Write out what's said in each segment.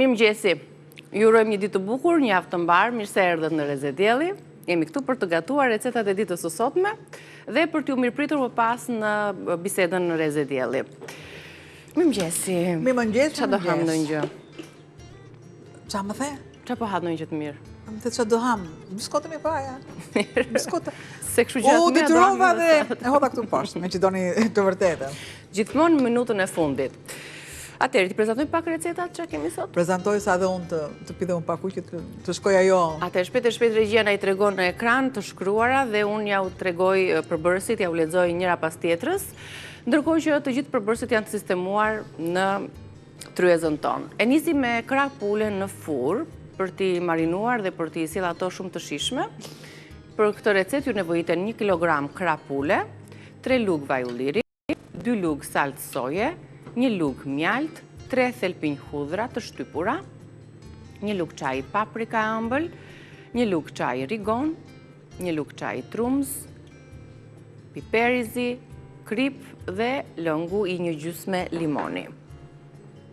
Mirëmëngjesi. Ju urojmë një ditë të bukur, një javë të mbar, mirë se erdhët në Reze Dielli. Jemi këtu për të gatuar recetat e ditës së sotme dhe për t'ju mirëpritur më pas në bisedën në Reze Dielli. Mirëmëngjesi. Mirëmëngjes. Çfarë do ham ndonjë gjë? Çfarë më the? Çfarë po ha ndonjë gjë të mirë? Më the çfarë do ham? Biskotë më paja. Biskotë. Se kështu gjë të mira. Detyrova dhe e hodha këtu poshtë, me që doni të vërtetën. Gjithmonë në minutën e fundit. Atëherë, ti prezantoj pak recetat që kemi sot? Prezantoj sa dhe unë të pide unë pak ujë të shkoj ajo. Atëherë, shpejt regjia na i tregon në ekran të shkruara dhe unë ja u tregoj përbërësit, ja u lexoj njëra pas tjetrës, ndërkohë që të gjithë përbërësit janë të sistemuar në tryezën tonë. E nisi me krah pule në furrë për t'i marinuar dhe për t'i sjellë ato shumë të shijshme. Për këtë recetë ju nevojiten 1 kg krah pule, 3 lugë vaj ulliri, 2 lugë salcë soje, 1 lugë mjalt, 3 thelpinj hudhra të shtypura, 1 lugë çaj paprika e ëmbël, 1 lugë çaj rigon, 1 lugë çaj trumz, piper i zi, krip dhe lëngu i 1 gjysmë limoni.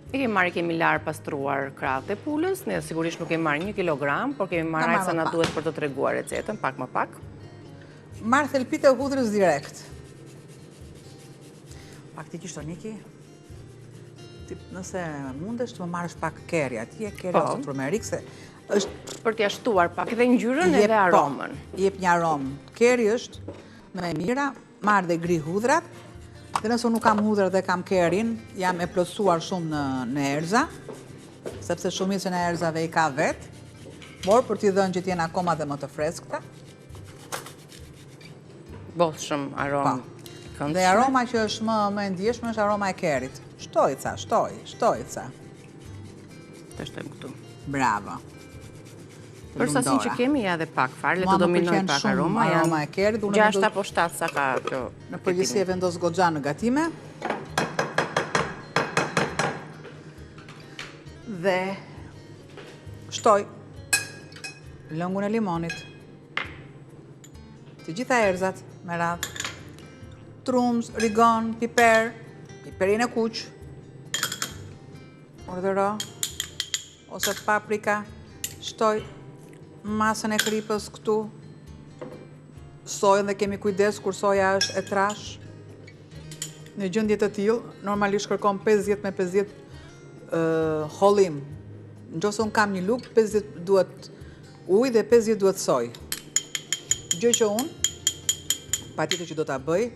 Kemi larë pastruar krahët e pulës, ne sigurisht nuk kemi marrë 1 kg, por kemi marrë aq sa na duhet për të treguar recetën, pak më pak. Marr thelpit e hudhrës direkt. Faktikisht Oniki, nëse mundesh të më marrësh pak kerry atje, kerry ose turmerik, se është për t'ia shtuar pak edhe ngjyrën edhe aromën. Jep një aromë. Kerry është më e mira, marr dhe gri hudhrat. Dhe nëse nuk kam hudhër dhe kam kerrin, jam e plotësuar shumë në erza, sepse shumicën e erzave i ka vetë, por për t'i dhënë që t'jenë akoma dhe më të freskëta. Bollshëm aromë. Dhe aroma që është më e ndjeshme është aroma e kerrit. Shtoj ca. Të shtojmë këtu. Bravo. Për sasin që kemi, ja dhe pak fare, le të dominoj pak aroma. Aroma e kerrit. 6 apo 7 sa ka kjo. Në përgjithësi e vendos goxha në gatime. Dhe shtoj lëngun e limonit. Të gjitha erzat me radhë. Trumz, rigon, piper, piperin e kuq, ordëro, ose paprika, shtoj masën e kripës këtu, sojën dhe kemi kujdes kur soja është e trash. Në gjendje të tillë, normalisht kërkon 50 me 50 hollim. Nëse unë kam 1 lugë, 50 duhet ujë dhe 50 duhet sojë. Gjë që unë patjetër që do ta bëj,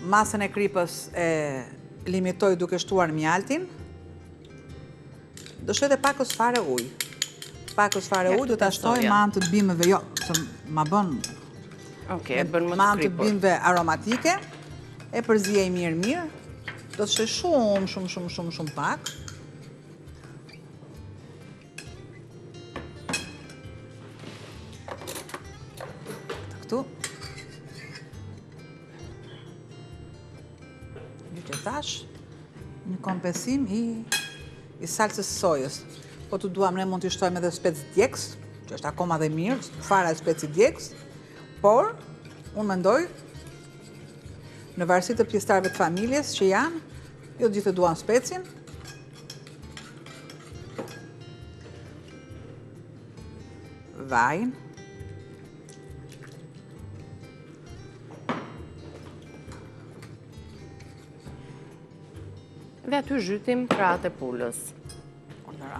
masën e kripës e limitoj duke shtuar mjaltin. Do shoj dhe pakës fare ujë. Pakës fare ujë do ta shtoj me anë të bimëve, jo, se ma bën. Okej, bën më të kripur. Me anë të bimëve aromatike, e përziej mirë. Do të shoj shumë pak. Këtu. Tash, një kompensim i salcës sojës. Po të duam, ne mund të shtojmë edhe spec djeks, që është akoma dhe mirë, fara e speci djeks, por unë mendoj, në varësi të pjesëtarëve të familjes që janë, jo gjithë të duan specin. Vajin. Dhe aty zhytim krahët e pulës. Ordëra.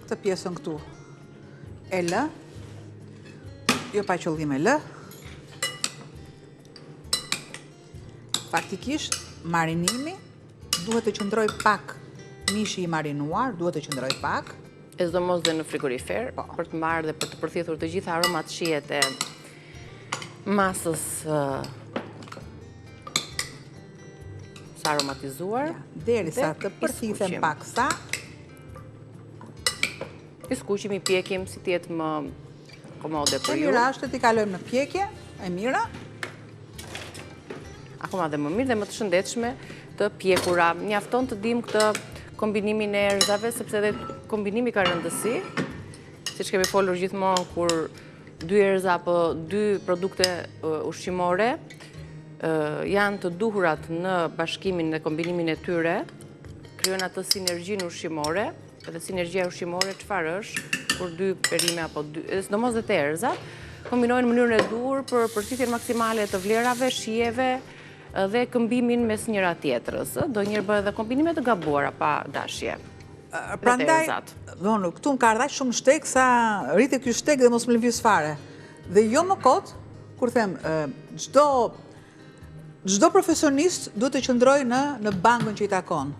Këtë pjesën këtu e lë, jo pa qëllim e lë. Faktikisht, marinimi duhet të qëndroj pak. Mishi i marinuar duhet të qëndroj pak. E sidomos dhe në frigorifer, për të marrë dhe për të përthithur të gjitha aromat shihet e masës së aromatizuar. Derisa të përthithen pak sa. I skuqim, i pjekim si të jetë më komode për ju. E mira është t'i kalojmë në pjekje, e mira. Akoma dhe më mirë dhe më të shëndetshme të pjekura. Mjafton të dim këtë kombinimin e erzave, sepse edhe kombinimi ka rëndësi, siç kemi folur gjithmonë kur 2 erza apo 2 produkte ushqimore janë të duhurat në bashkimin dhe kombinimin e tyre, kryon atë sinergjinë ushqimore, dhe sinergjia ushqimore çfarë është kur dy perime apo dy, sidomos dhe të erëzat, kombinohen në mënyrën e duhur për përsëritjen maksimale të vlerave, shijeve dhe këmbimin mes njëra tjetrës. Donjëherë bëhet edhe kombinime të gabuara pa dashje. Prandaj, këtu më ka ardhur shumë shtek sa rritet ky shtek dhe mos më lëviz fare. Dhe jo më kot, kur them çdo profesionist duhet të qëndrojë në bankën që i takon.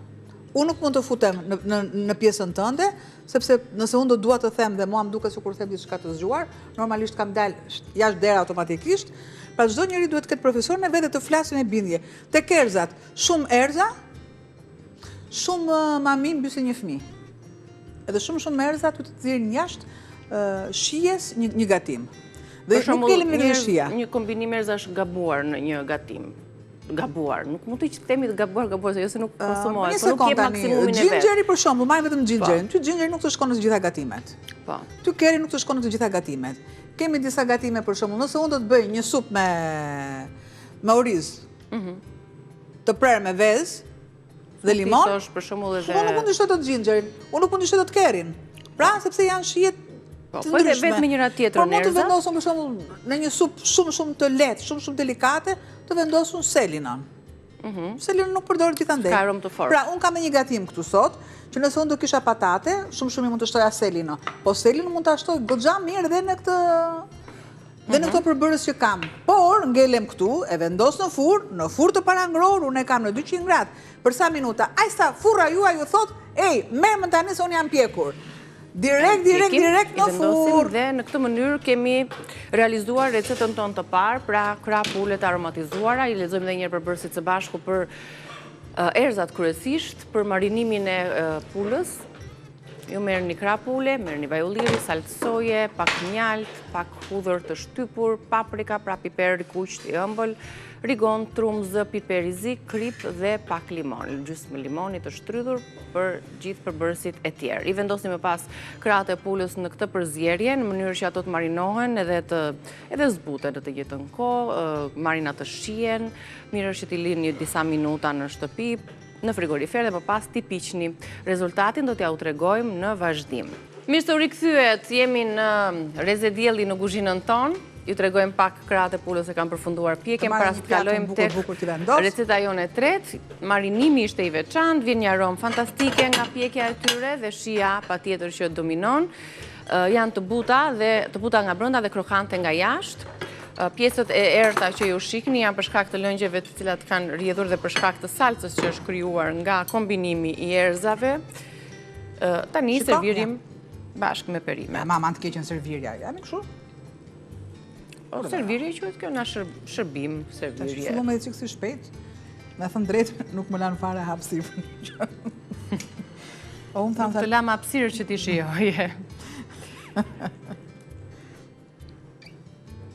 Unë nuk mund të futem në pjesën tënde, sepse nëse unë dua të them dhe mua më duket sikur them diçka të zgjuar, normalisht kam dalë jashtë dera automatikisht. Pra çdo njeri duhet të ketë profesionin e vet dhe të flasë me bindje. Tek erzat, shumë erza, shumë mami mbysin një fëmijë. Edhe shumë erza të thirrin jashtë shijes një gatim. Dhe nuk kemi vetëm shija. Një kombinim erzash gabuar në një gatim. Gabuar, nuk mund të themi të gabuar, se nuk konsumohet, po nuk ke maksimumin e vet. Gjinxheri për shembull, marr vetëm gjinxherin. Ty gjinxheri nuk të shkon në të gjitha gatimet. Po. Ty keri nuk të shkon në të gjitha gatimet. Kemi disa gatime për shembull, nëse unë do të bëj një supë me oriz, të prerë me vezë dhe limon, unë nuk mund të shtoj dot gjinxherin, unë nuk mund të shtoj dot kerin. Pra, sepse janë shije po edhe vetë me njëra tjetrën mund të vendosun për shembull në një supë shumë të lehtë, shumë delikate, të vendosun selinon. Selinon nuk përdoret gjithandej. Ka aromë të fortë. Pra, unë kam një gatim këtu sot, që nëse unë do kisha patate, shumë mund të shtoja selino. Po selino mund ta shtoj goxha mirë dhe në këto përbërës që kam. Por ngelem këtu, e vendos në furrë të parangror, unë e kam në 200 gradë. Për sa minuta? Ai sa furra juaj ju thot, "Ej, merr më tani se unë jam pjekur." Direkt në furrë. Dhe në këtë mënyrë kemi realizuar recetën tonë të parë, pra krapule të aromatizuara. I lexojmë edhe një herë përbërësit së bashku për erëzat kryesisht, për marinimin e pulës. Ju merrni krapule, merrni vaj ulliri, salcë soje, pak mjalt, pak hudhër të shtypur, paprika, pra piper rikuq i ëmbël, rigon, trumzë, piper i zi, krip dhe pak limon. Gjysmë limoni të shtrydhur për gjithë përbërësit e tjerë. I vendosni më pas krahët e pulës në këtë përzierje, në mënyrë që ato të marinohen edhe zbuten në të njëjtën kohë, marinat të shihen, mirë është që t'i lini disa minuta në shtëpi, në frigorifer dhe më pas t'i piqni. Rezultatin do t'ja u tregojmë në vazhdim. Mirë se u rikthyet, jemi në reze dielli në kuzhinën tonë. Ju tregojmë pak krahët e pulës se kam përfunduar pjekjen para se të kalojmë tek receta jone e tretë. Marinimi ishte i veçantë, vjen një aromë fantastike nga pjekja e tyre dhe shija patjetër që dominon. Janë të buta nga brenda dhe krokante nga jashtë. Pjesët e errta që ju shikni janë për shkak të lëngjeve të cilat kanë rrjedhur dhe për shkak të salcës që është krijuar nga kombinimi i erëzave. Tani servirim bashkë me perime. Mama të keqen servirja, jam kështu? Servirje quhet kjo na shërbim, servirje. Fillu me çiksi shpejt. Me thënë drejt, nuk më lanë fare hapësirë. Nuk të lam hapësirë që ti shijoje.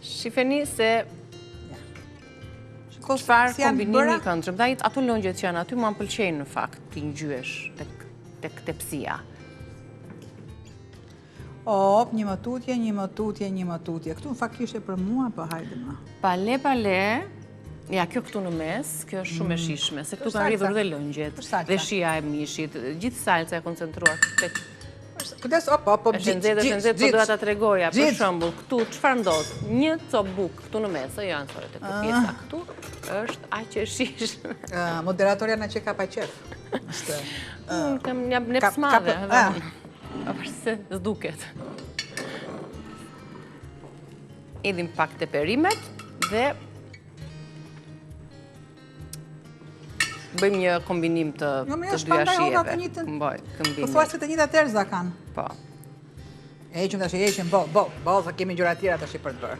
Shifeni se çfarë kombinimi këndshëm. Ato lëngjet që janë aty mua më pëlqejnë në fakt ti ngjyesh tek tepsia. Një më tutje. Këtu në fakt ishte për mua, po hajde më. Pale. Ja, kjo këtu në mes, kjo është shumë e shishme, se këtu kanë rridhur dhe lëngjet, dhe shija e mishit, gjithë salca e koncentruar tek. Kujdes, Gjenzet, po doja ta tregoja, për shembull, këtu çfarë ndodh? Një copë bukë këtu në mes, jo ansore tek pjesa këtu, është aq e shishme. Moderatorja na çeka pa qef. Kam një neps madhe. Se s'duket. Idhim pak të perimet dhe bëjmë një kombinim të dyja shijeve. Po thua se të njëjtat erza kanë. Po. Heqim tash, bo, sa kemi gjëra tjera tash për të bërë.